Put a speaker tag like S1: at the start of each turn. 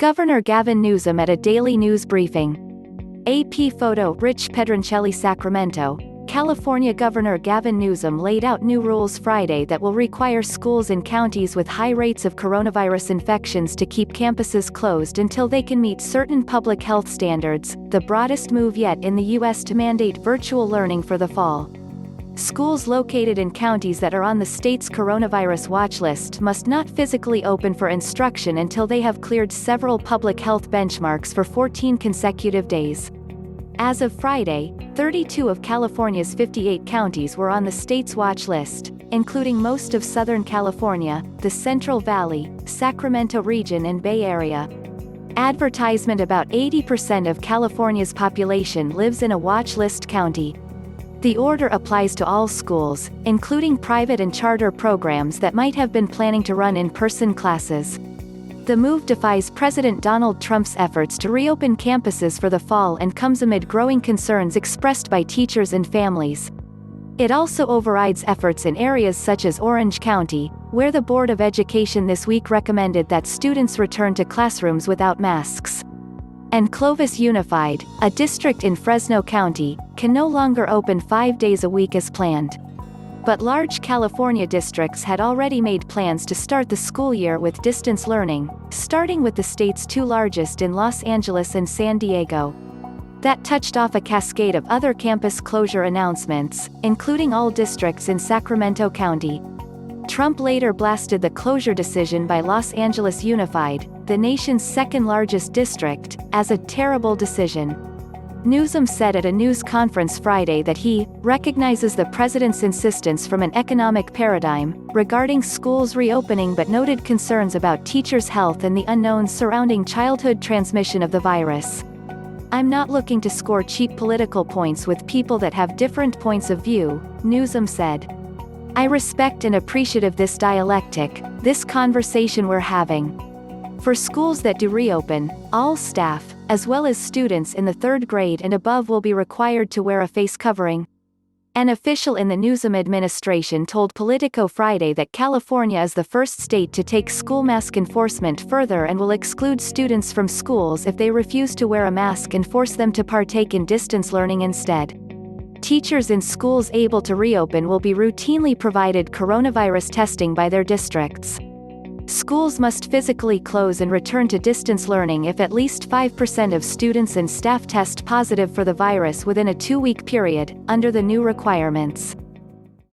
S1: Governor Gavin Newsom at a daily news briefing. AP photo. Rich. PedroncelliSACRAMENTO. California Governor Gavin Newsom laid out new rules Friday that will require schools in counties with high rates of coronavirus infections to keep campuses closed until they can meet certain public health standards, the broadest move yet in the U.S. to mandate virtual learning for the fall. Schools located in counties that are on the state's coronavirus watch list must not physically open for instruction until they have cleared several public health benchmarks for 14 consecutive days. As of Friday, 32 of California's 58 counties were on the state's watch list, including most of Southern California, the Central Valley, Sacramento region and Bay Area. About 80% of California's population lives in a watch list county. The order applies to all schools, including private and charter programs that might have been planning to run in-person classes. The move defies President Donald Trump's efforts to reopen campuses for the fall and comes amid growing concerns expressed by teachers and families. It also overrides efforts in areas such as Orange County, where the Board of Education this week recommended that students return to classrooms without masks. And Clovis Unified, a district in Fresno County, can no longer open 5 days a week as planned. But large California districts had already made plans to start the school year with distance learning, starting with the state's two largest in Los Angeles and San Diego. That touched off a cascade of other campus closure announcements, including all districts in Sacramento County. Trump later blasted the closure decision by Los Angeles Unified, the nation's second-largest district, as a terrible decision. Newsom said at a news conference Friday that he recognizes the president's insistence from an economic paradigm regarding schools reopening but noted concerns about teachers' health and the unknowns surrounding childhood transmission of the virus. "I'm not looking to score cheap political points with people that have different points of view," Newsom said. "I respect and appreciative this dialectic, this conversation we're having. For schools that do reopen, all staff, as well as students in the 3rd grade and above will be required to wear a face covering." An official in the Newsom administration told Politico Friday that California is the first state to take school mask enforcement further and will exclude students from schools if they refuse to wear a mask and force them to partake in distance learning instead. Teachers in schools able to reopen will be routinely provided coronavirus testing by their districts. Schools must physically close and return to distance learning if at least 5% of students and staff test positive for the virus within a 2-week period, under the new requirements.